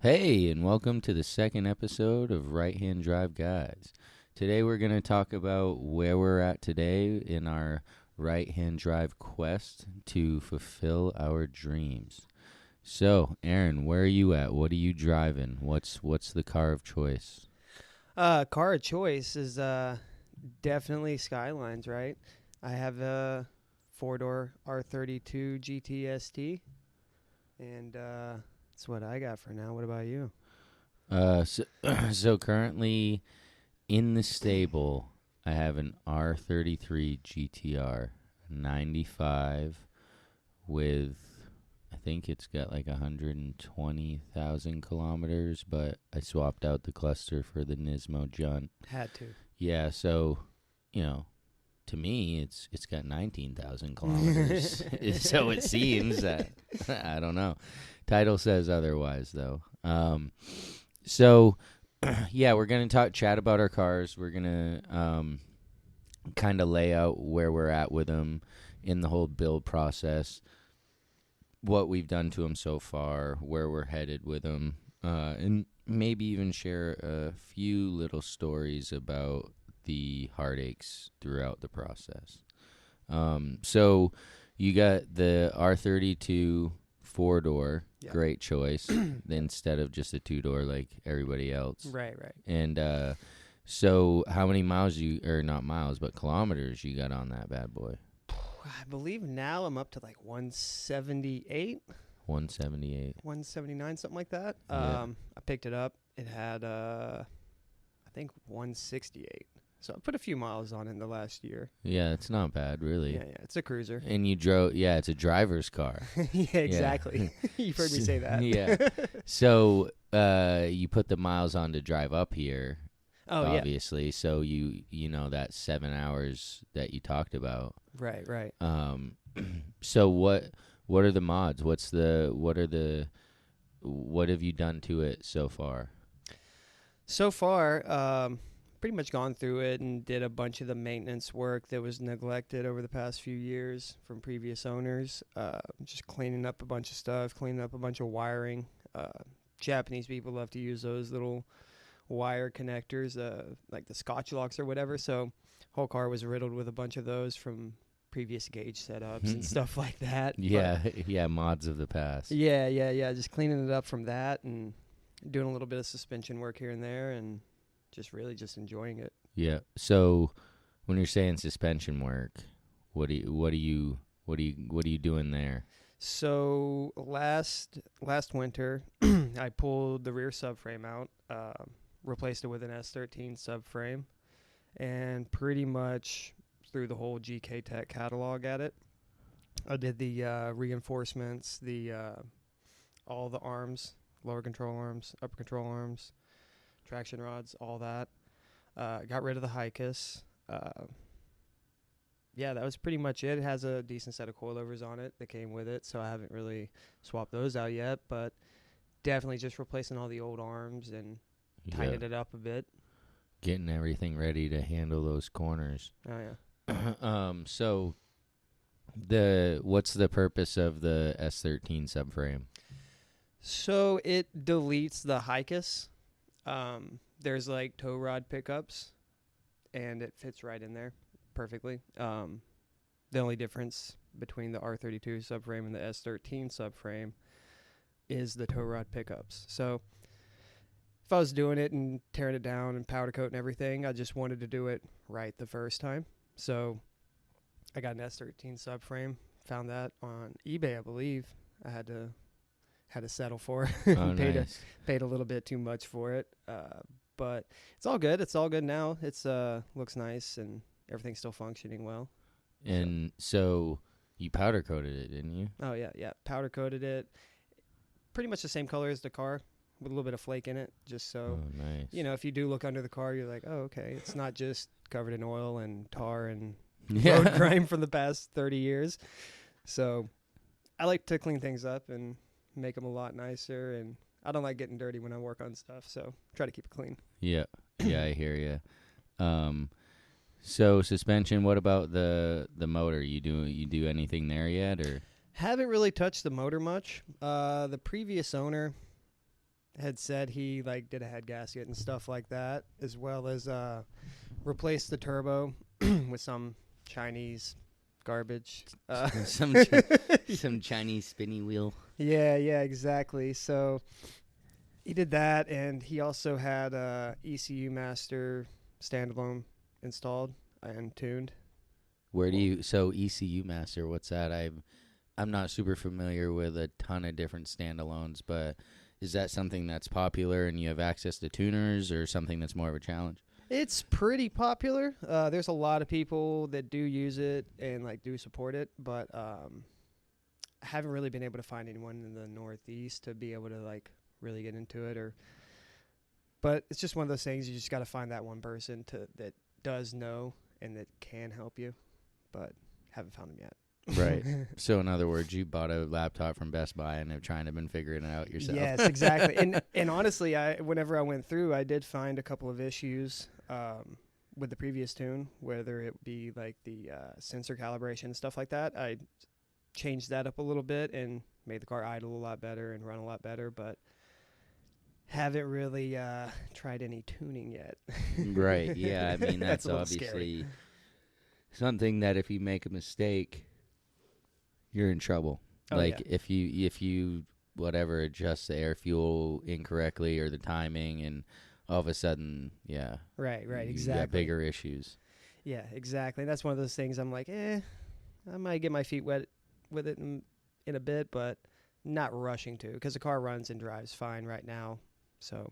Hey, and welcome to the second episode of Right Hand Drive Guys. Today we're going to talk about where we're at today in our right hand drive quest to fulfill our dreams. So, Aaron, where are you at? What are you driving? What's the car of choice? Car of choice is definitely Skylines, right? I have a four-door R32 GT and that's what I got for now. What about you? So currently in the stable, I have an R33 GTR 95 with, I think it's got like 120,000 kilometers, but I swapped out the cluster for the Nismo Junt. Had to. Yeah, so, to me, it's got 19,000 kilometers. So it seems that, I don't know. Title says otherwise, though. So, yeah, we're going to chat about our cars. We're going to kind of lay out where we're at with them in the whole build process, what we've done to them so far, where we're headed with them, and maybe even share a few little stories about the heartaches throughout the process. So you got the R32 4-door, Yep. Great choice, instead of just a 2-door like everybody else. Right. And so how many kilometers you got on that bad boy? I believe now I'm up to like 178, 178. 179, something like that. Yeah. I picked it up. It had, I think 168. So I put a few miles on it in the last year. Yeah, it's not bad, really. Yeah, it's a cruiser. And you drove, it's a driver's car. Yeah, exactly. You've heard me say that. Yeah. So you put the miles on to drive up here, obviously. Yeah. So you know that 7 hours that you talked about. Right. So what are the mods? What have you done to it so far? So far, pretty much gone through it and did a bunch of the maintenance work that was neglected over the past few years from previous owners. Just cleaning up a bunch of stuff, cleaning up a bunch of wiring. Japanese people love to use those little wire connectors, like the Scotch locks or whatever. So whole car was riddled with a bunch of those from previous gauge setups and stuff like that. Yeah, mods of the past. Yeah. Just cleaning it up from that and doing a little bit of suspension work here and there and just enjoying it. Yeah. So when you're saying suspension work, what are you doing there? So last winter, I pulled the rear subframe out, replaced it with an S13 subframe, and pretty much threw the whole GK Tech catalog at it. I did the reinforcements, all the arms, lower control arms, upper control arms, traction rods, all that. Got rid of the Hicus. That was pretty much it. It has a decent set of coilovers on it that came with it, so I haven't really swapped those out yet, but definitely just replacing all the old arms and tightening it up a bit. Getting everything ready to handle those corners. Oh, yeah. So what's the purpose of the S13 subframe? So it deletes the Hicus. There's like tow rod pickups, and it fits right in there perfectly. The only difference between the R32 subframe and the S13 subframe is the tow rod pickups. So if I was doing it and tearing it down and powder coat and everything, I just wanted to do it right the first time. So I got an S13 subframe, found that on eBay, I believe. I had to settle for it. Oh, nice. Paid a little bit too much for it. But it's all good. It's all good now. It's looks nice and everything's still functioning well. And so you powder coated it, didn't you? Oh, yeah. Powder coated it. Pretty much the same color as the car with a little bit of flake in it, just so, nice. If you do look under the car, you're like, oh, okay. It's not just covered in oil and tar and Yeah. road grime from the past 30 years. So I like to clean things up and make them a lot nicer, and I don't like getting dirty when I work on stuff, so try to keep it clean. Yeah, I hear you. So suspension. What about the motor? You do anything there yet, or? Haven't really touched the motor much. The previous owner had said he like did a head gasket and stuff like that, as well as replaced the turbo with some Chinese garbage. Some Chinese spinny wheel. Yeah, exactly. So he did that, and he also had ECU Master standalone installed and tuned. So ECU Master, what's that? I'm not super familiar with a ton of different standalones, but is that something that's popular and you have access to tuners, or something that's more of a challenge? It's pretty popular. There's a lot of people that do use it and like do support it, but I haven't really been able to find anyone in the Northeast to be able to like really get into it. But it's just one of those things, you just got to find that one person that does know and that can help you, but haven't found them yet. Right. So in other words, you bought a laptop from Best Buy and have trying to been figuring it out yourself. Yes, exactly. and honestly, whenever I went through, I did find a couple of issues with the previous tune, whether it be like the sensor calibration and stuff like that. I changed that up a little bit and made the car idle a lot better and run a lot better, but haven't really tried any tuning yet. Right. Yeah. I mean, that's obviously scary. Something that if you make a mistake, you're in trouble. Oh, like yeah. if you whatever adjust the air fuel incorrectly or the timing, and all of a sudden, yeah, Right, you exactly. got bigger issues. Yeah, exactly. That's one of those things I'm like, I might get my feet wet with it in a bit, but not rushing to, because the car runs and drives fine right now. So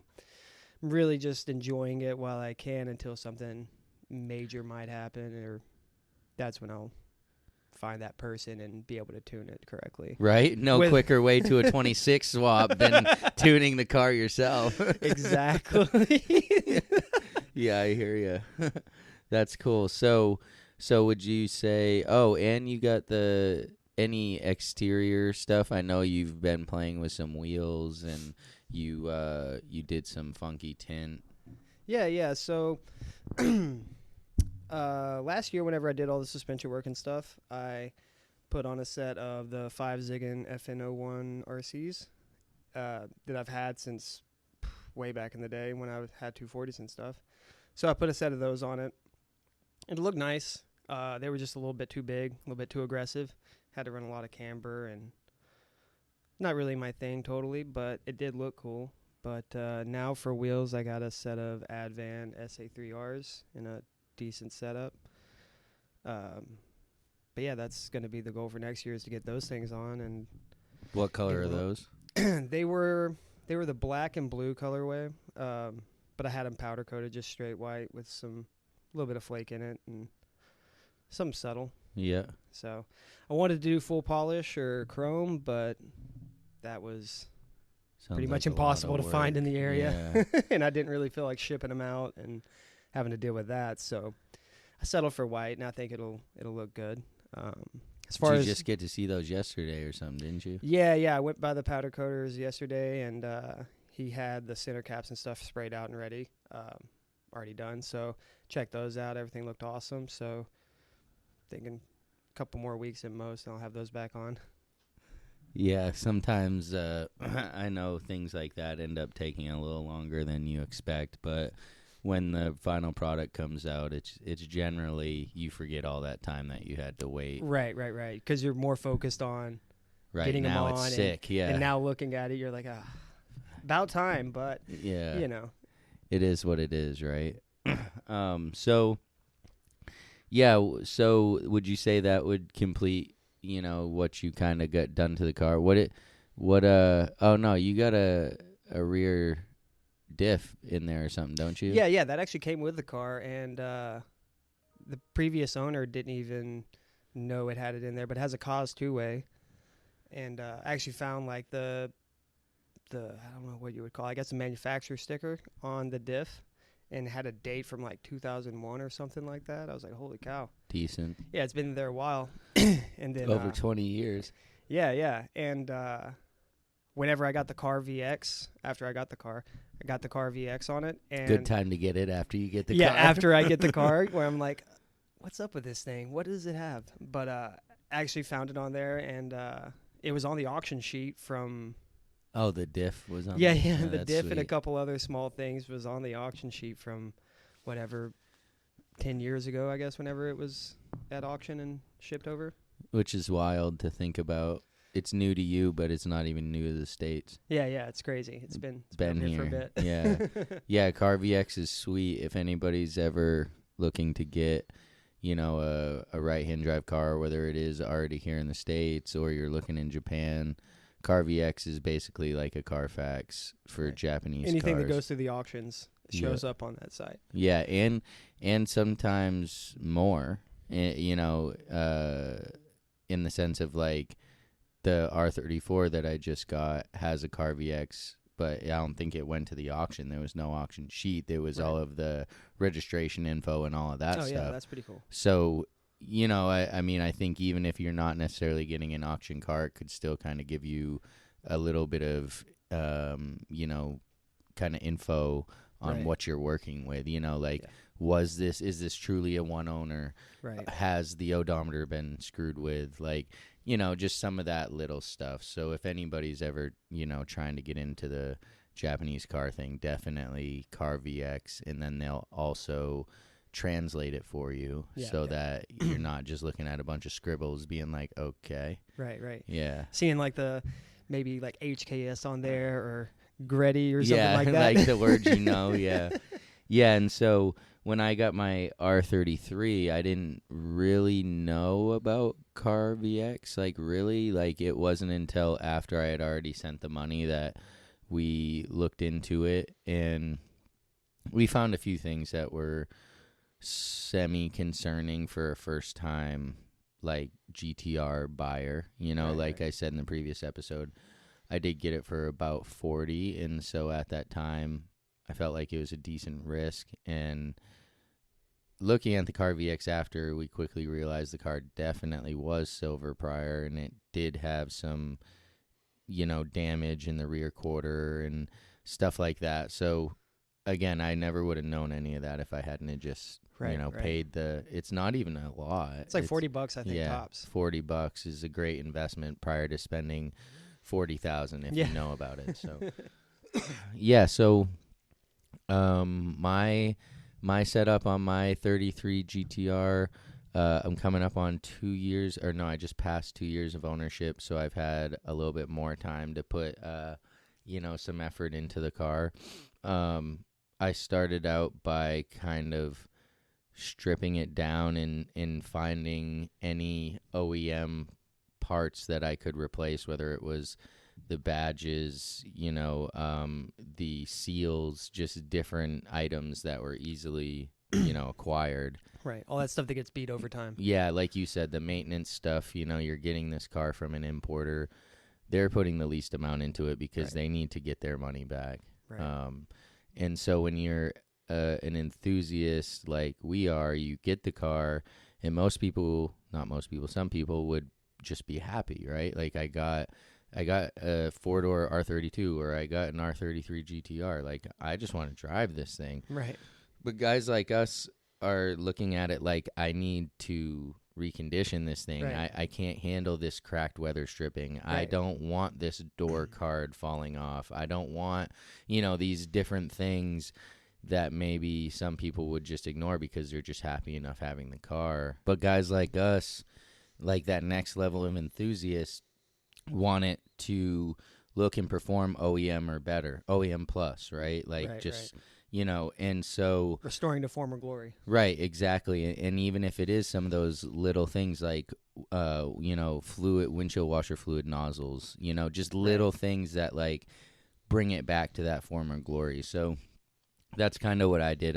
I'm really just enjoying it while I can until something major might happen, or that's when I'll find that person and be able to tune it correctly. Right? No quicker way to a 26 swap than tuning the car yourself. Exactly. Yeah, I hear you. That's cool. So would you say, and you got any exterior stuff? I know you've been playing with some wheels, and you did some funky tint. Yeah. So last year, whenever I did all the suspension work and stuff, I put on a set of the 5 Ziggin FN01 RCs that I've had since way back in the day when I had 240s and stuff. So I put a set of those on it. It looked nice. They were just a little bit too big, a little bit too aggressive. Had to run a lot of camber, and not really my thing totally, but it did look cool. But now for wheels, I got a set of Advan SA3Rs in a decent setup. But yeah, that's going to be the goal for next year, is to get those things on. And what color are those? They were the black and blue colorway, but I had them powder coated just straight white with a little bit of flake in it and some subtle. Yeah. So I wanted to do full polish or chrome, but that was pretty much impossible to find in the area. Yeah. And I didn't really feel like shipping them out and having to deal with that. So I settled for white, and I think it'll look good. As far as just get to see those yesterday or something, didn't you? Yeah. I went by the powder coaters yesterday, and he had the center caps and stuff sprayed out and ready, already done. So checked those out. Everything looked awesome. So thinking a couple more weeks at most, and I'll have those back on. Yeah, sometimes I know things like that end up taking a little longer than you expect, but when the final product comes out, it's generally, you forget all that time that you had to wait. Right. Because you're more focused on getting now them on. It's sick, yeah. And now looking at it, you're like, about time, but, yeah, It is what it is, right? So would you say that would complete, what you kind of got done to the car? Oh no, you got a rear diff in there or something, don't you? Yeah, that actually came with the car, and the previous owner didn't even know it had it in there, but it has a cause two-way, and I actually found like the I don't know what you would call it, I guess a manufacturer sticker on the diff, and had a date from like 2001 or something like that. I was like, holy cow. Decent. Yeah, it's been there a while. And then over 20 years. Yeah. And whenever I got the car VX, after I got the car VX on it. And good time to get it after you get the car. Yeah, after I get the car, where I'm like, what's up with this thing? What does it have? But actually found it on there, and it was on the auction sheet from. Oh, the diff was on. Yeah, there? yeah. Oh, The that's diff and a sweet. couple other small things was on the auction sheet from whatever 10 years ago, I guess, whenever it was at auction and shipped over. Which is wild to think about. It's new to you, but it's not even new to the States. Yeah, it's crazy. It's been Been here for a here. bit. Yeah. Yeah, CarVX is sweet. If anybody's ever looking to get, a right-hand drive car, whether it is already here in the States or you're looking in Japan, CarVX is basically like a Carfax for Japanese Anything cars. that goes through the auctions shows up on that site. Yeah, and sometimes more, in the sense of like the R34 that I just got has a CarVX, but I don't think it went to the auction. There was no auction sheet. There was all of the registration info and all of that stuff. Oh, yeah, that's pretty cool. So, I mean, I think even if you're not necessarily getting an auction car, it could still kind of give you a little bit of, kind of info on what you're working with. Is this truly a one owner? Right. Has the odometer been screwed with? Just some of that little stuff. So if anybody's ever, trying to get into the Japanese car thing, definitely CarVX, and then they'll also translate it for you that you're not just looking at a bunch of scribbles being like, okay. Right. Yeah. Seeing maybe like HKS on there or Gretty or something like that. Like the words, yeah. Yeah, and so when I got my R33, I didn't really know about CarVX. It wasn't until after I had already sent the money that we looked into it, and we found a few things that were semi-concerning for a first-time, GTR buyer. Like I said in the previous episode, I did get it for about $40, and so at that time, I felt like it was a decent risk. And looking at the CarVX after, we quickly realized the car definitely was silver prior, and it did have some, damage in the rear quarter and stuff like that. So, again, I never would have known any of that if I hadn't have just, paid the. It's not even a lot. It's like $40, I think, tops. $40 is a great investment prior to spending $40,000 if you know about it. So, yeah. So, my setup on my 33 GTR, I'm coming up on 2 years, or no, I just passed 2 years of ownership, so I've had a little bit more time to put, some effort into the car. I started out by kind of stripping it down and finding any OEM parts that I could replace, whether it was the badges, the seals, just different items that were easily, acquired. Right. All that stuff that gets beat over time. Yeah, like you said, the maintenance stuff, you're getting this car from an importer. They're putting the least amount into it because they need to get their money back. Right. And so when you're an enthusiast like we are, you get the car, and some people would just be happy, right? Like I got a 4-door R32, or I got an R33 GTR. Like, I just want to drive this thing. Right. But guys like us are looking at it like, I need to recondition this thing. Right. I can't handle this cracked weather stripping. Right. I don't want this door card falling off. I don't want, these different things that maybe some people would just ignore because they're just happy enough having the car. But guys like us, like that next level of enthusiast, want it to look and perform OEM or better, OEM plus, right? And so restoring to former glory. Right, exactly. And even if it is some of those little things like, windshield washer fluid nozzles, just little things that bring it back to that former glory. So that's kind of what I did.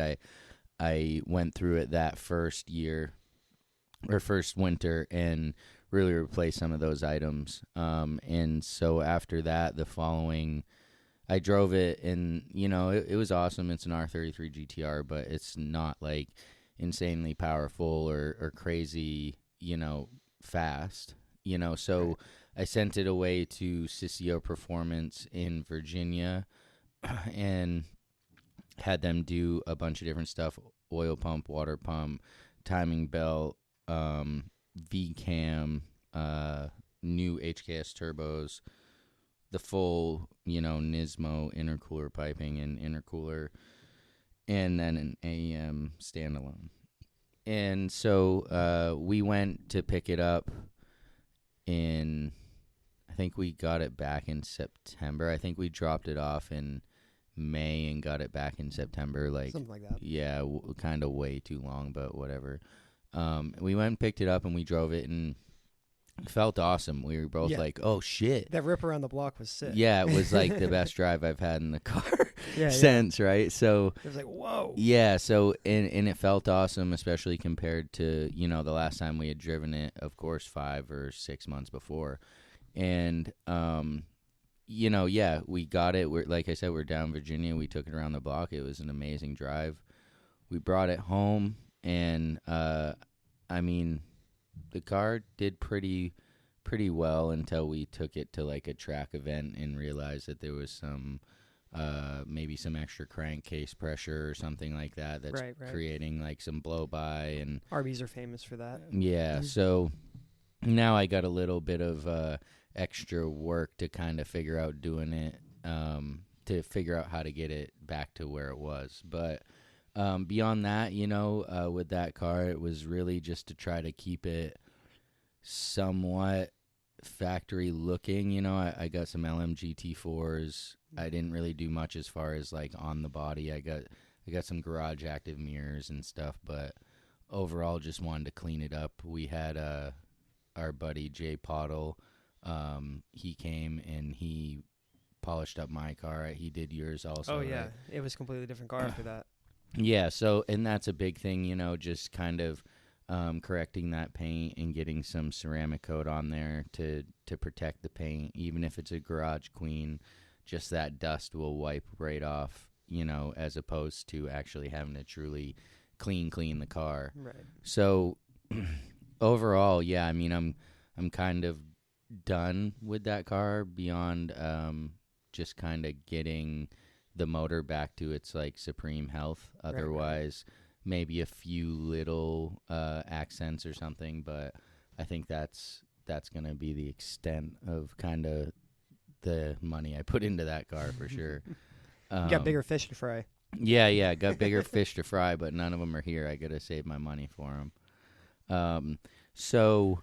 I went through it that first year or first winter and really replace some of those items. And so after that, the following, I drove it, and, it was awesome. It's an R33 GTR, but it's not, insanely powerful or crazy, fast, So I sent it away to Sissio Performance in Virginia and had them do a bunch of different stuff, oil pump, water pump, timing belt, V-cam, new HKS turbos, the full, Nismo intercooler piping and intercooler, and then an AEM standalone. And so we went to pick it up I think we got it back in September. I think we dropped it off in May and got it back in September. Something like that. Yeah, kind of way too long, but whatever. We went and picked it up and we drove it and it felt awesome. We were both like, oh, shit. That rip around the block was sick. Yeah, it was like the best drive I've had in the car Yeah. since, right? So It was like, whoa. yeah, so and it felt awesome, especially compared to, the last time we had driven it, of course, 5 or 6 months before. And yeah, we got it. We're, like I said, we're down in Virginia. We took it around the block. It was an amazing drive. We brought it home, and I mean, the car did pretty well until we took it to like a track event and realized that there was some maybe some extra crankcase pressure or something like that that's Right. creating like some blow by. And RBs are famous for that. yeah, so now I got a little bit of extra work to kind of figure out doing it, to figure out how to get it back to where it was. But beyond that, with that car, it was really just to try to keep it somewhat factory looking. I got some LMG T4s. I didn't really do much as far as like on the body. I got some garage active mirrors and stuff, but overall just wanted to clean it up. We had our buddy Jay Pottle. He came and he polished up my car. He did yours also. Oh yeah, right? it was a completely different car after that. Yeah, so, and that's a big thing, just kind of correcting that paint and getting some ceramic coat on there to protect the paint. Even if it's a garage queen, just that dust will wipe right off, as opposed to actually having to truly clean the car. Right. So overall, yeah, I mean, I'm kind of done with that car beyond just kind of getting the motor back to its like supreme health. Otherwise, maybe a few little accents or something, but I think that's going to be the extent of kind of the money I put into that car for sure. You got bigger fish to fry. Yeah, got bigger fish to fry, but none of them are here. I got to save my money for them. So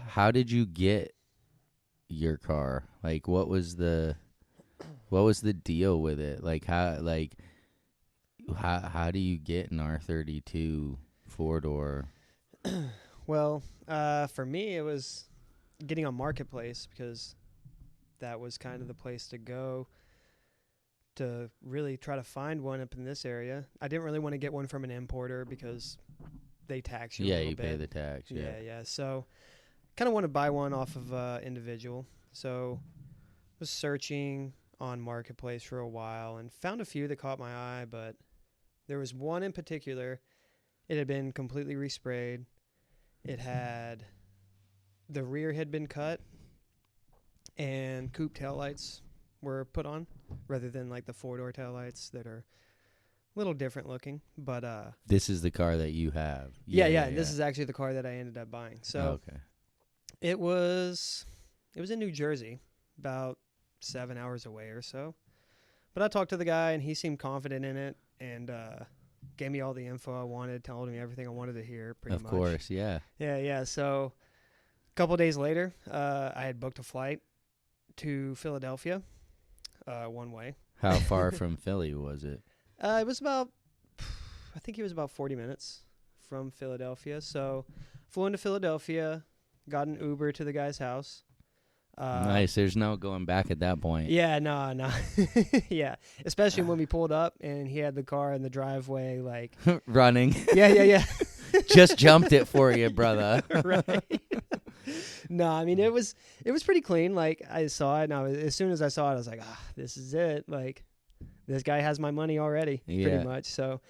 how did you get your car? Like, what was the deal with it? Like, how do you get an R32 4-door? Well, for me, it was getting on Marketplace because that was kind of the place to go to really try to find one up in this area. I didn't really want to get one from an importer because they tax you a little bit. Yeah, you pay the tax. Yeah. So kind of want to buy one off of individual. So was searching on Marketplace for a while and found a few that caught my eye, but there was one in particular. It had been completely resprayed. It had the rear had been cut and coupe taillights were put on rather than like the 4-door taillights that are a little different looking. But this is the car that you have. Yeah. This is actually the car that I ended up buying. So okay. It was in New Jersey, about 7 hours away or so. But I talked to the guy, and he seemed confident in it, and gave me all the info I wanted, told me everything I wanted to hear, pretty much. Of course, yeah. Yeah. So a couple days later, I had booked a flight to Philadelphia, one way. How far from Philly was it? It was about, I think it was about 40 minutes from Philadelphia. So flew into Philadelphia, got an Uber to the guy's house. Nice. There's no going back at that point. Yeah, no. Yeah, especially when we pulled up and he had the car in the driveway, like running. Yeah. Just jumped it for you, brother. Right. No, I mean it was pretty clean. Like I saw it, and as soon as I saw it, I was like, this is it. Like this guy has my money already, pretty much. So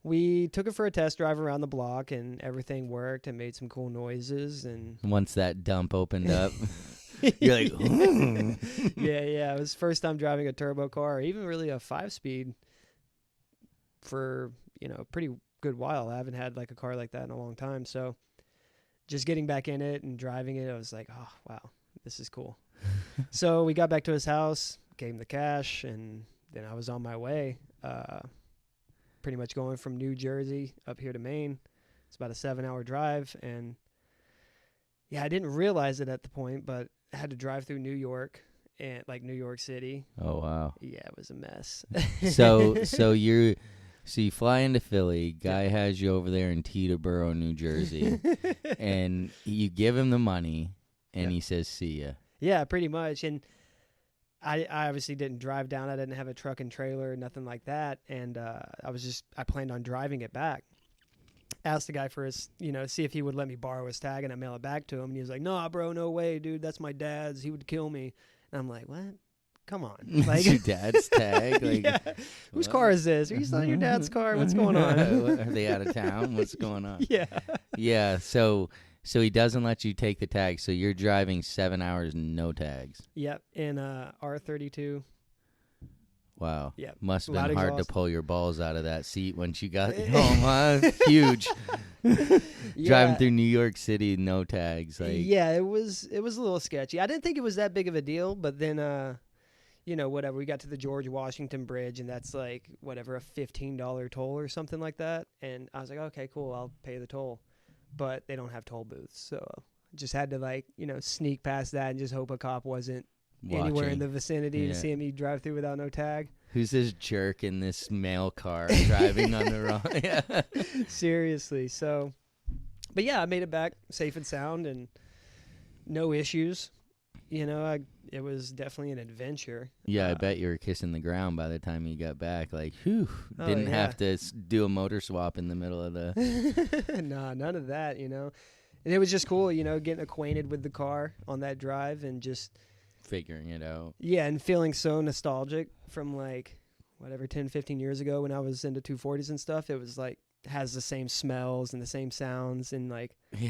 we took it for a test drive around the block, and everything worked and made some cool noises. And once that dump opened up. You're like, yeah. It was first time driving a turbo car, or even really a 5-speed for, pretty good while. I haven't had like a car like that in a long time. So just getting back in it and driving it, I was like, oh, wow, this is cool. So we got back to his house, gave him the cash, and then I was on my way, pretty much going from New Jersey up here to Maine. It's about a 7-hour drive. And yeah, I didn't realize it at the point, but I had to drive through New York and like New York City. Oh, wow. Yeah, it was a mess. So you fly into Philly, guy has you over there in Teterboro, New Jersey, and you give him the money, and he says, see ya. Yeah, pretty much. And I obviously didn't drive down. I didn't have a truck and trailer, nothing like that. And I planned on driving it back. Asked the guy for his, see if he would let me borrow his tag, and I mail it back to him. And he was like, "No, bro, no way, dude. That's my dad's. He would kill me." And I'm like, "What? Come on." Like, your dad's tag? Like, yeah. Whose car is this? Are you selling your dad's car? What's going on? Are they out of town? What's going on? Yeah. Yeah, so he doesn't let you take the tag, so you're driving 7 hours, no tags. Yep, in R32. Wow. Yeah. Must have Loud been hard exhaust. to pull your balls out of that seat once you got home, huh? Huge. Driving through New York City, no tags. Like, yeah, it was a little sketchy. I didn't think it was that big of a deal, but then, whatever. We got to the George Washington Bridge, and that's like, whatever, a $15 toll or something like that. And I was like, okay, cool, I'll pay the toll. But they don't have toll booths, so just had to, sneak past that and just hope a cop wasn't anywhere in the vicinity to see me drive through without no tag. Who's this jerk in this mail car driving on the wrong? Yeah. Seriously. So, but yeah, I made it back safe and sound and no issues. It was definitely an adventure. Yeah, I bet you were kissing the ground by the time you got back. Like, whew, didn't have to do a motor swap in the middle of the... Nah, none of that, And it was just cool, getting acquainted with the car on that drive and just... figuring it out. Yeah, and feeling so nostalgic from 10, 15 years ago when I was into 240s and stuff. It was has the same smells and the same sounds and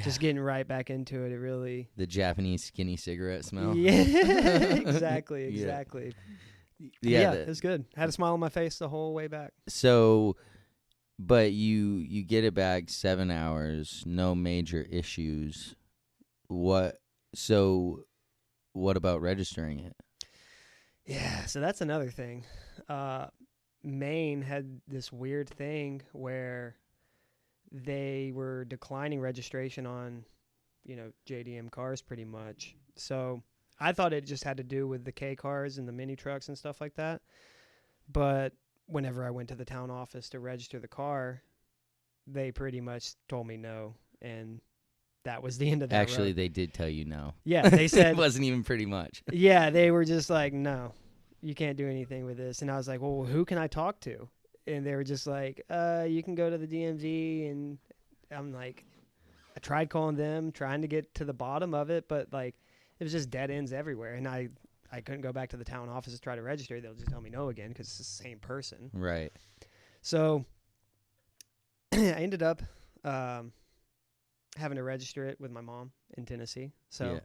just getting right back into it. It really... The Japanese skinny cigarette smell. Yeah, exactly. Yeah, it was good. Had a smile on my face the whole way back. So, but you get it back 7 hours, no major issues. What about registering it? Yeah, so that's another thing. Maine had this weird thing where they were declining registration on, JDM cars pretty much. So I thought it just had to do with the K cars and the mini trucks and stuff like that. But whenever I went to the town office to register the car, they pretty much told me no. And that was the end of that Actually, road. They did tell you no. Yeah, they said... It wasn't even pretty much. Yeah, they were just like, no, you can't do anything with this. And I was like, well, who can I talk to? And they were just like, you can go to the DMV. And I'm like, I tried calling them, trying to get to the bottom of it, but it was just dead ends everywhere. And I couldn't go back to the town office to try to register. They'll just tell me no again because it's the same person. Right. So I ended up having to register it with my mom in Tennessee. So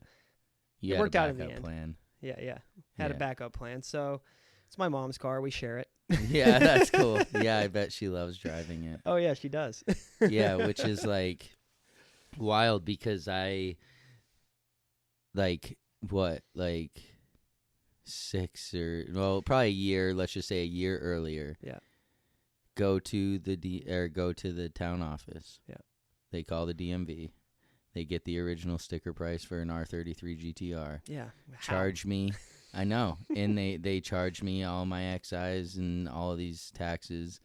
it worked out in the end. Plan. Yeah. Had a backup plan. So it's my mom's car. We share it. Yeah, that's cool. Yeah, I bet she loves driving it. Oh, yeah, she does. Yeah, which is wild because I probably a year, let's just say a year earlier. Yeah. Go to the town office. Yeah. They call the DMV. They get the original sticker price for an R33 GTR. Yeah. Charge me. I know. And they charge me all my excise and all of these taxes.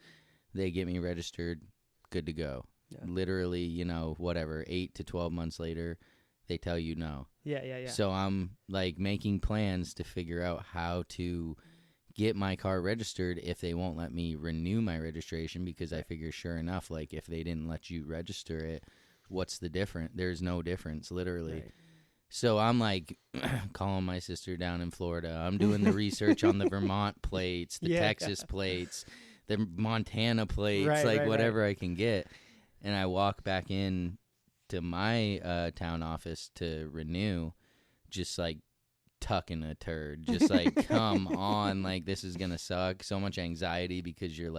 They get me registered, good to go. Yeah. Literally, 8 to 12 months later, they tell you no. Yeah. So I'm making plans to figure out how to get my car registered if they won't let me renew my registration, because I figure sure enough, if they didn't let you register it, what's the difference? There's no difference, literally. Right. So I'm calling my sister down in Florida. I'm doing the research on the Vermont plates, the Texas plates, the Montana plates, whatever I can get. And I walk back in to my town office to renew, just tucking a turd, just come on, this is gonna suck. So much anxiety because you're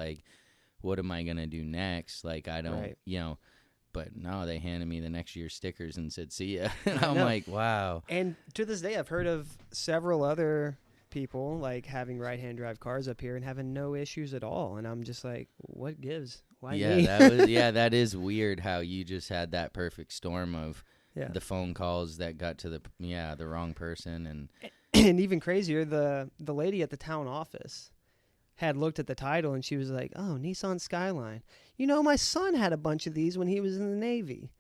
what am I going to do next? Like, I don't, Right. but no, they handed me the next year's stickers and said, see ya. And I I'm know. like, wow. And to this day, I've heard of several other people like having right-hand drive cars up here and having no issues at all. And I'm just like, what gives? Why me? That is weird how you just had that perfect storm of Yeah. the phone calls that got to the wrong person. And And even crazier, the lady at the town office had looked at the title and she was like, "Oh, Nissan Skyline. My son had a bunch of these when he was in the Navy."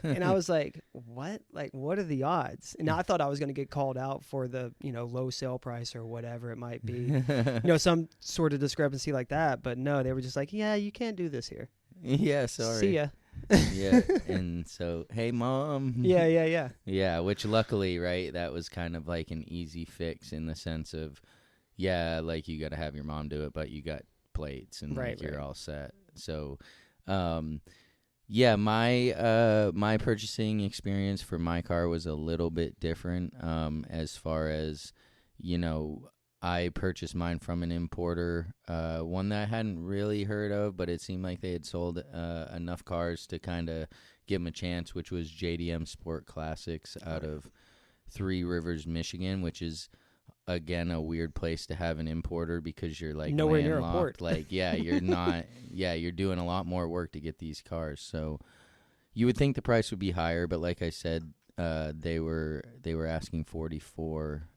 And I was like, "What? Like, what are the odds?" And I thought I was going to get called out for the, low sale price or whatever it might be, some sort of discrepancy like that. But no, they were just like, "Yeah, you can't do this here. Yeah, sorry. See ya." Yeah, and so, hey, Mom. Yeah. Yeah, which luckily, right, that was kind of like an easy fix in the sense of, yeah, like you got to have your mom do it, but you got plates and Right, like you're right. all set. So, yeah, my purchasing experience for my car was a little bit different. As far as, I purchased mine from an importer, one that I hadn't really heard of, but it seemed like they had sold enough cars to kind of give them a chance, which was JDM Sport Classics out of Three Rivers, Michigan, which is, again, a weird place to have an importer because you're like Nowhere near a landlocked. port. Like, yeah, you're not. Yeah, you're doing a lot more work to get these cars. So you would think the price would be higher, but like I said, they were asking 44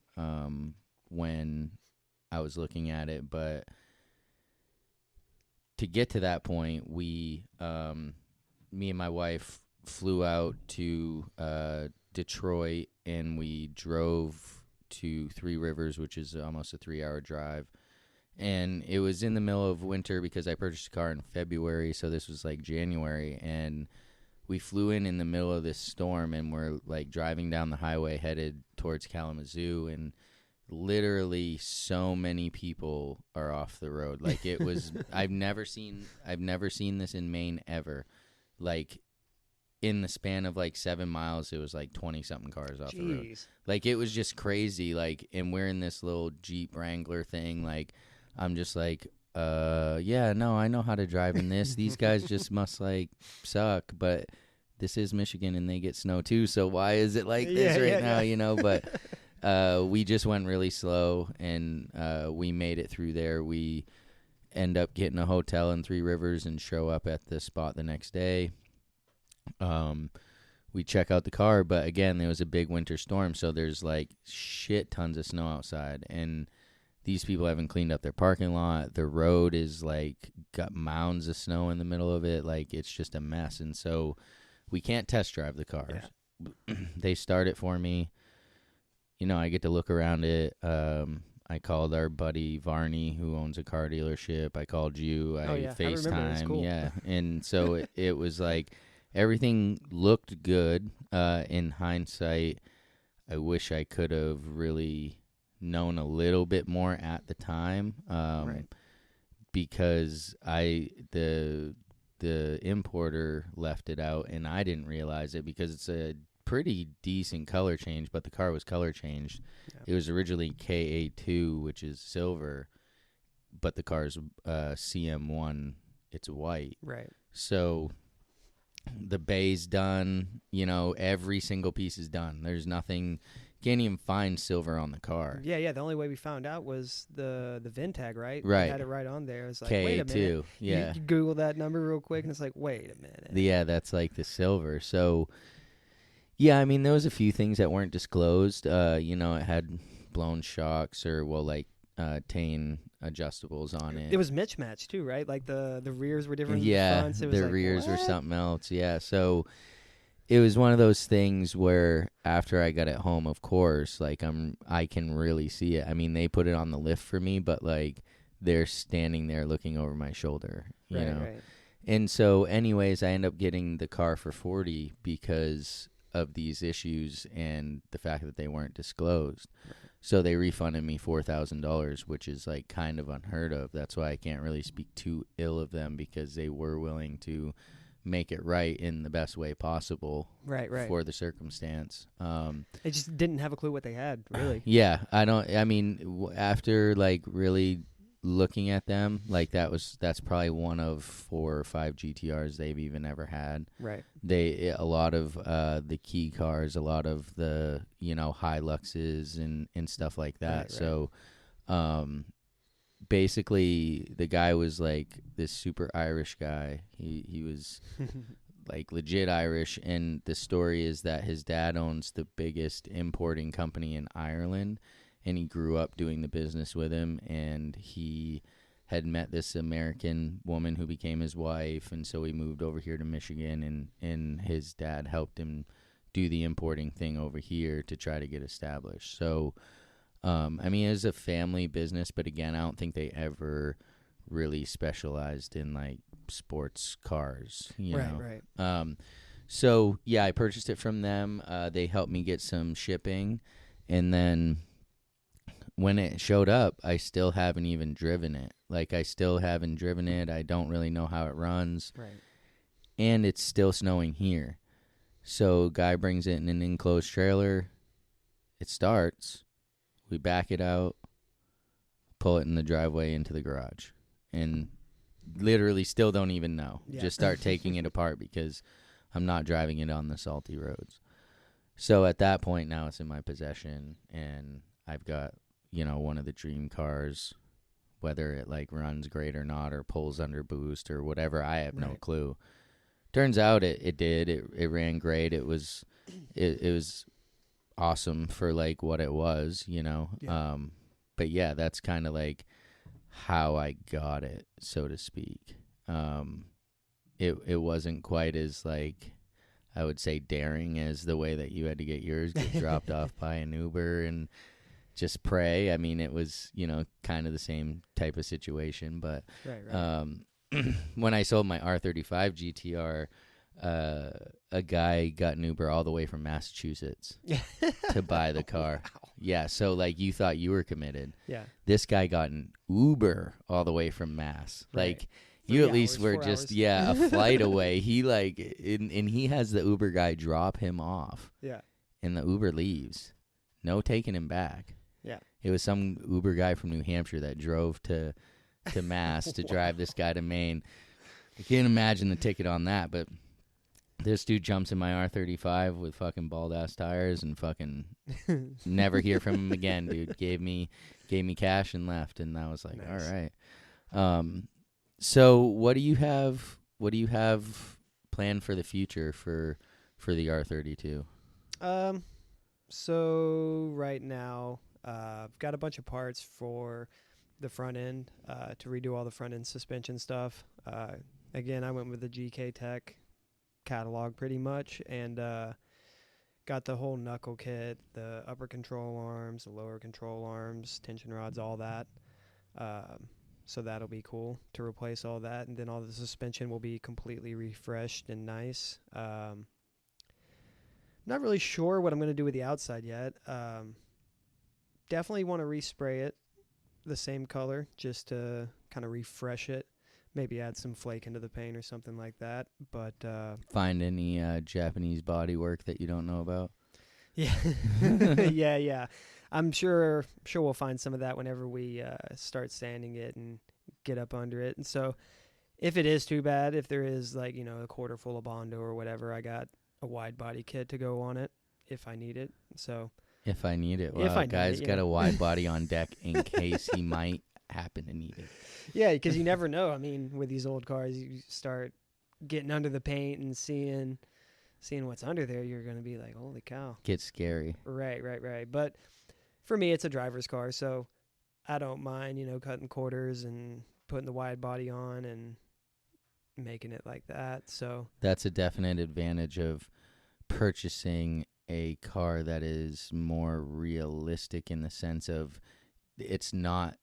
when I was looking at it. But to get to that point, me and my wife flew out to Detroit, and we drove to Three Rivers, which is almost a 3-hour drive. And it was in the middle of winter because I purchased a car in February, so this was like January. And we flew in the middle of this storm, and we're like driving down the highway headed towards Kalamazoo, and literally so many people are off the road. Like, it was I've never seen this in Maine ever. Like, in the span of like 7 miles, it was like 20 something cars off the road. Like, it was just crazy. Like, and we're in this little Jeep Wrangler thing. Like, I'm just like, yeah, no, I know how to drive in this. These guys just must like suck, but this is Michigan and they get snow too. So why is it like this now? But we just went really slow, and we made it through there. We end up getting a hotel in Three Rivers and show up at the spot the next day. We check out the car, but again, there was a big winter storm, so there's like shit tons of snow outside, and these people haven't cleaned up their parking lot. The road is like got mounds of snow in the middle of it. Like, it's just a mess, and so we can't test drive the cars. Yeah. They start it for me. I get to look around it. I called our buddy Varney, who owns a car dealership. I called you. I FaceTime. I remember. It's cool. Yeah, and so it was like, everything looked good. In hindsight, I wish I could have really known a little bit more at the time, Right. because the importer left it out, and I didn't realize it because it's a pretty decent color change, but the car was color changed. Yeah. It was originally KA2, which is silver, but the car's CM1, it's white. Right. So the bay's done, every single piece is done. There's nothing, can't even find silver on the car. Yeah, the only way we found out was the VIN tag, right? Right. We had it right on there. It's like, KA2, wait a minute. yeah. You Google that number real quick, and it's like, wait a minute. Yeah, that's like the silver. So, yeah, I mean, there was a few things that weren't disclosed. It had blown shocks or, Tane adjustables on it. It was mismatched too, right? Like the rears were different. Yeah, than the fronts. It was the like, rears were what? something else. Yeah, so it was one of those things where after I got it home, of course, like I can really see it. I mean, they put it on the lift for me, but like they're standing there looking over my shoulder, you know. Right. And so, anyways, I end up getting the car for $40 because of these issues and the fact that they weren't disclosed. Right. So they refunded me $4,000, which is like kind of unheard of. That's why I can't really speak too ill of them, because they were willing to make it right in the best way possible. Right. For the circumstance. They just didn't have a clue what they had, really. Yeah, after like really looking at them, like that's probably one of 4 or 5 GTRs they've even ever had. Right. A lot of the key cars, a lot of the Hiluxes and stuff like that. Right. So basically the guy was like this super Irish guy. He was like legit Irish, and the story is that his dad owns the biggest importing company in Ireland, and he grew up doing the business with him, and he had met this American woman who became his wife, and so he moved over here to Michigan, and his dad helped him do the importing thing over here to try to get established. So I mean, it's a family business, but again, I don't think they ever really specialized in like sports cars, you know. Right. So yeah, I purchased it from them. They helped me get some shipping, and then when it showed up, I still haven't even driven it. Like, I still haven't driven it. I don't really know how it runs. Right. And it's still snowing here. So guy brings it in an enclosed trailer. It starts. We back it out, pull it in the driveway into the garage, and literally still don't even know. Yeah. Just start taking it apart because I'm not driving it on the salty roads. So at that point, now it's in my possession, and I've got, one of the dream cars, whether it like runs great or not, or pulls under boost or whatever. I have no clue. Turns out it did. It ran great. It was awesome for like what it was, Yeah. But yeah, that's kind of like how I got it, so to speak. It wasn't quite as like, I would say, daring as the way that you had to get yours get dropped off by an Uber and just pray. I mean, it was, kind of the same type of situation, but Right. when I sold my R35 GTR, a guy got an Uber all the way from Massachusetts to buy the car. Wow. Yeah, so like you thought you were committed. Yeah. This guy got an Uber all the way from Mass. Right. Like, you 3 at least hours, were 4 just hours. a flight away. He and he has the Uber guy drop him off, Yeah. and the Uber leaves. No taking him back. Yeah. It was some Uber guy from New Hampshire that drove to Mass to drive this guy to Maine. I can't imagine the ticket on that, but this dude jumps in my R35 with fucking bald-ass tires and fucking never hear from him again, dude. Gave me cash and left, and I was like, Nice. all right. So what do you have planned for the future for the R32? So right now, I've got a bunch of parts for the front end, to redo all the front end suspension stuff. Again, I went with the GK Tech catalog pretty much, and got the whole knuckle kit, the upper control arms, the lower control arms, tension rods, all that. So that'll be cool to replace all that, and then all the suspension will be completely refreshed and nice. Not really sure what I'm going to do with the outside yet. Definitely want to respray it the same color just to kind of refresh it. Maybe add some flake into the paint or something like that. But Find any Japanese body work that you don't know about? yeah, yeah. I'm sure we'll find some of that whenever we start sanding it and get up under it. And so, if it is too bad, if there is like a quarter full of Bondo or whatever, I got a wide body kit to go on it if I need it. So if I need it, If I well, need guy's it, got yeah. a wide body on deck in case he might happen to need it. yeah, because you never know. I mean, with these old cars, you start getting under the paint and seeing what's under there. You're gonna be like, holy cow. Gets scary. Right. But for me, it's a driver's car, so I don't mind, cutting quarters and putting the wide body on and making it like that. So That's a definite advantage of purchasing a car that is more realistic in the sense of it's not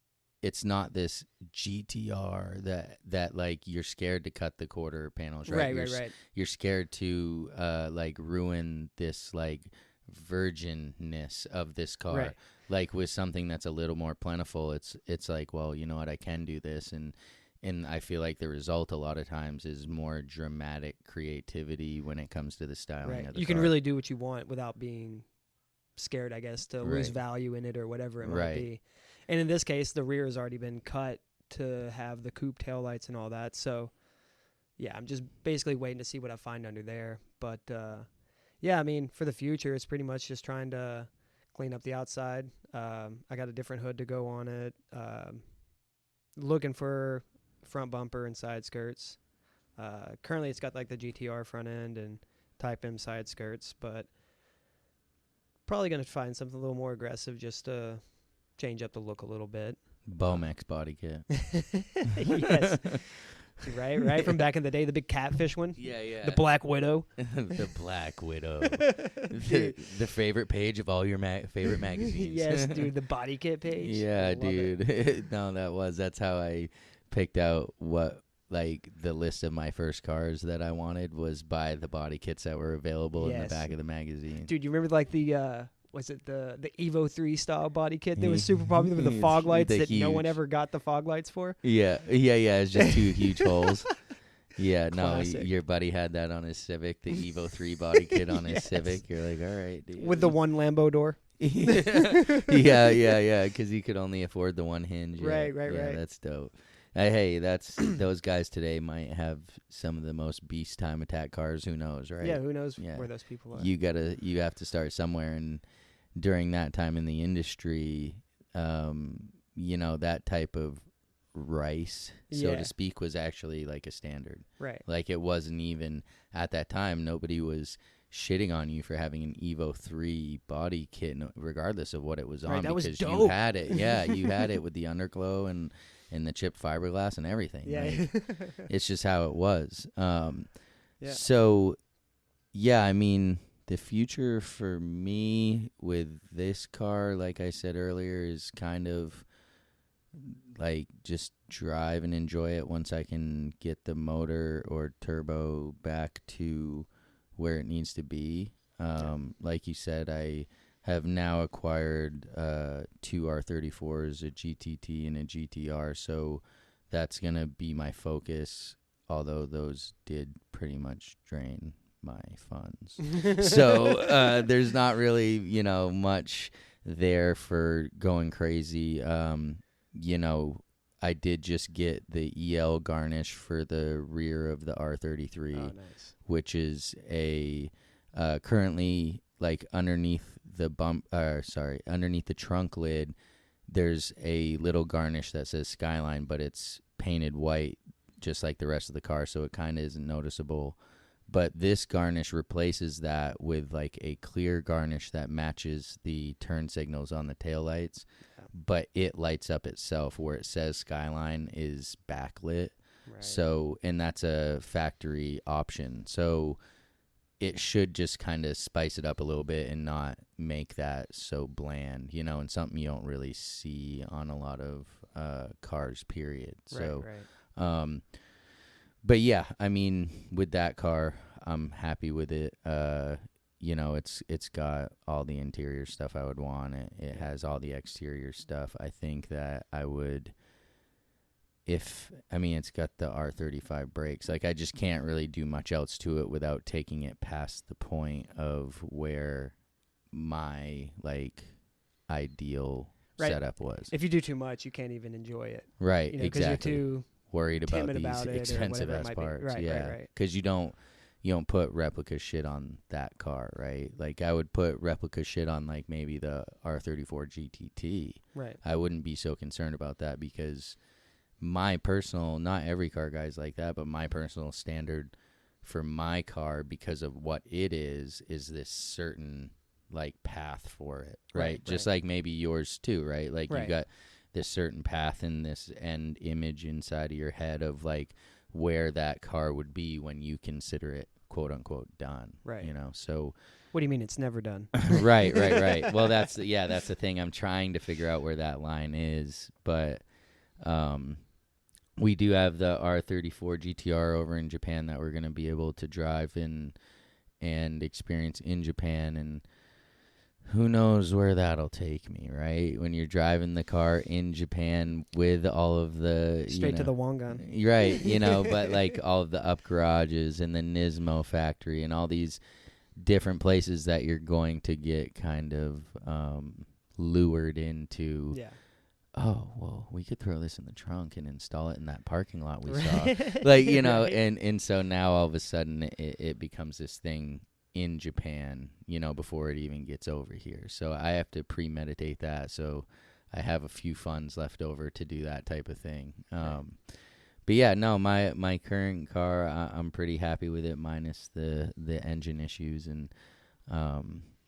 this GTR that like you're scared to cut the quarter panels, right? Right. You're scared to like ruin this like virginness of this car. Right. Like with something that's a little more plentiful, it's like, well, you know what, I can do this, and I feel like the result a lot of times is more dramatic creativity when it comes to the styling Right. of the You car. can really do what you want without being scared, I guess, to lose Right. value in it or whatever it might Right. be. And in this case, the rear has already been cut to have the coupe taillights and all that. So, yeah, I'm just basically waiting to see what I find under there. But, yeah, I mean, for the future, it's pretty much just trying to clean up the outside. I got a different hood to go on it. Looking for front bumper and side skirts. Currently, it's got like the GTR front end and Type M side skirts, but probably going to find something a little more aggressive just to change up the look a little bit. Bomex body kit. Yes. Right from back in the day, the big catfish one. Yeah. The Black Widow. The Black Widow. the favorite page of all your favorite magazines. Yes, dude, the body kit page. Yeah, dude. No, that's how I picked out what, like, the list of my first cars that I wanted was by the body kits that were available in the back of the magazine. Dude, you remember like the was it the Evo 3 style body kit that was super popular with the fog lights that no one ever got the fog lights for? Yeah. It's just 2 huge holes. Yeah, Classic. No, your buddy had that on his Civic, the Evo 3 body kit on his Civic. You're like, all right, dude. With the one Lambo door? yeah, because he could only afford the one hinge. Right. That's dope. Hey, that's those guys today might have some of the most beast time attack cars. Who knows, right? Yeah, who knows where those people are? You have to start somewhere, and during that time in the industry, that type of rice, so to speak, was actually like a standard. Right. Like it wasn't even at that time. Nobody was shitting on you for having an Evo 3 body kit, regardless of what it was on, that was because dope. you had it. Yeah, you had it with the underglow and the chipped fiberglass and everything. Yeah. Like, it's just how it was. So, yeah, I mean, the future for me with this car, like I said earlier, is kind of like just drive and enjoy it once I can get the motor or turbo back to where it needs to be. Like you said, I have now acquired 2 R34s, a GTT and a GTR, so that's going to be my focus, although those did pretty much drain my funds. So there's not really, much there for going crazy. I did just get the EL garnish for the rear of the R33, nice. Which is a currently, like, underneath the trunk lid, there's a little garnish that says Skyline, but it's painted white just like the rest of the car, so it kind of isn't noticeable. But this garnish replaces that with like a clear garnish that matches the turn signals on the taillights, but it lights up itself. Where it says Skyline is backlit. Right. So, and that's a factory option. So it should just kind of spice it up a little bit and not make that so bland, and something you don't really see on a lot of cars, period. So, right. But yeah, I mean, with that car, I'm happy with it. It's got all the interior stuff I would want. It has all the exterior stuff. I think that I would, it's got the R35 brakes. Like, I just can't really do much else to it without taking it past the point of where my, like, ideal setup was. If you do too much, you can't even enjoy it. Right, exactly. Because you're too worried about these about expensive ass parts. Right. Because you don't put replica shit on that car, right? Like, I would put replica shit on, like, maybe the R34 GTT. Right. I wouldn't be so concerned about that, because my personal, not every car guy's like that, but my personal standard for my car, because of what it is this certain, like, path for it, right? Just like maybe yours too, right? Like, you got this certain path and this end image inside of your head of, like, where that car would be when you consider it, quote unquote, done. Right. So. What do you mean it's never done? Right. Well, that's the thing. I'm trying to figure out where that line is, but we do have the R34 GTR over in Japan that we're going to be able to drive and experience in Japan, and who knows where that'll take me, right? When you're driving the car in Japan with all of the... Straight to the Wangan. Right, but like all of the up garages and the Nismo factory and all these different places that you're going to get kind of lured into. Yeah. oh, well, we could throw this in the trunk and install it in that parking lot we saw. Like, you know, Right. and so now all of a sudden it becomes this thing in Japan, you know, before it even gets over here. So I have to premeditate that. So I have a few funds left over to do that type of thing. But yeah, no, my current car, I'm pretty happy with it, minus the engine issues, and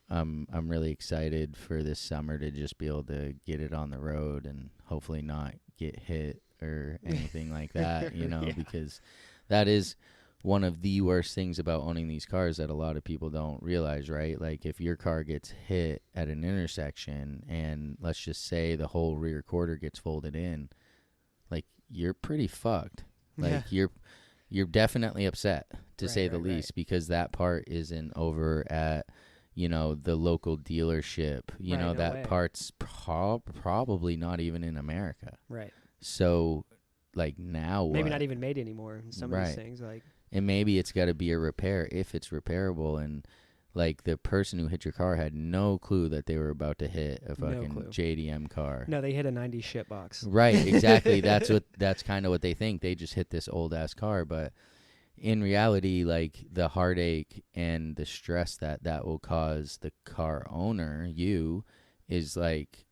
I'm really excited for this summer to just be able to get it on the road and hopefully not get hit or anything like that, you know, Yeah. because that is one of the worst things about owning these cars that a lot of people don't realize, right? Like if your car gets hit at an intersection and let's just say the whole rear quarter gets folded in, like you're pretty fucked. Like you're definitely upset, to say the least, because that part isn't over at, you know, the local dealership. You know, no that way. part's probably not even in America. Right. So, like, now Maybe what? not even made anymore. Some of Right. these things, like, And maybe it's got to be a repair if it's repairable. And, like, the person who hit your car had no clue that they were about to hit a No fucking clue. JDM car. no, they hit a 90s shitbox. Right, exactly. That's kind of what they think. They just hit this old-ass car, but in reality, like the heartache and the stress that will cause the car owner, you, is like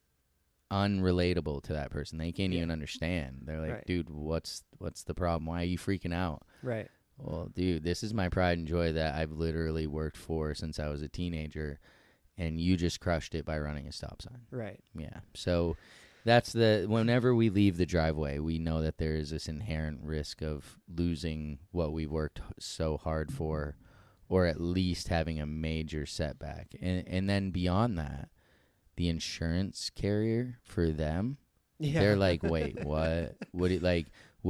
unrelatable to that person. They can't Yeah. even understand. They're like, Right. dude, what's the problem? Why are you freaking out? Right. Well, dude, this is my pride and joy that I've literally worked for since I was a teenager, and you just crushed it by running a stop sign. Right. Yeah. So that's whenever we leave the driveway, we know that there is this inherent risk of losing what we worked so hard for, or at least having a major setback. And then beyond that, the insurance carrier for them, Yeah. they're like, wait, what? What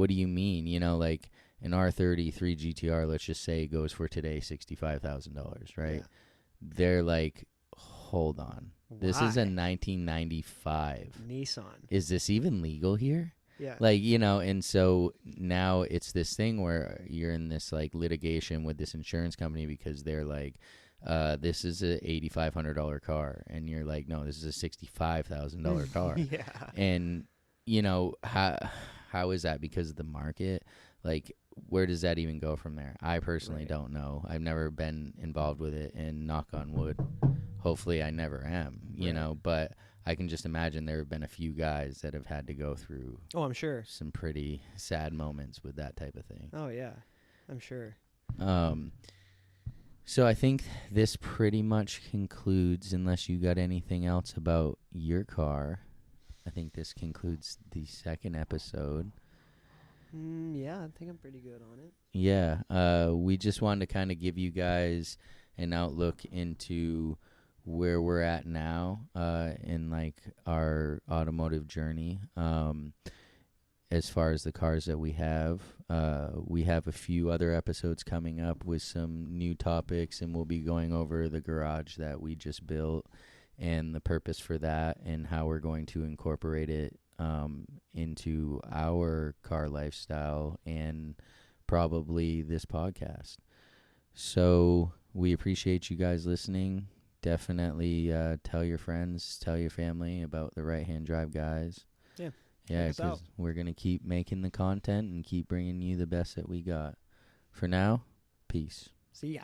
do you mean? You know, like an R33 GTR, let's just say, goes for today $65,000, right? Yeah. They're like, hold on. This is a Why? 1995. Nissan. Is this even legal here? Yeah. Like, you know, and so now it's this thing where you're in this like litigation with this insurance company because they're like, this is a $8,500 car, and you're like, no, this is a $65,000 car. Yeah. And you know, how is that? Because of the market? Like, where does that even go from there? I personally Right. don't know. I've never been involved with it, and knock on wood, hopefully I never am, you Right. know, but I can just imagine there have been a few guys that have had to go through Oh, I'm sure. some pretty sad moments with that type of thing. Oh, yeah. I'm sure. So I think this pretty much concludes, unless you got anything else about your car. I think this concludes the second episode. Yeah, I think I'm pretty good on it. Yeah, we just wanted to kind of give you guys an outlook into where we're at now in like our automotive journey. As far as the cars that we have a few other episodes coming up with some new topics, and we'll be going over the garage that we just built and the purpose for that and how we're going to incorporate it into our car lifestyle and probably this podcast. So we appreciate you guys listening. Definitely tell your friends, tell your family about the Right Hand Drive guys. Yeah. Yeah, Check us out. because we're going to keep making the content and keep bringing you the best that we got. For now, peace. See ya.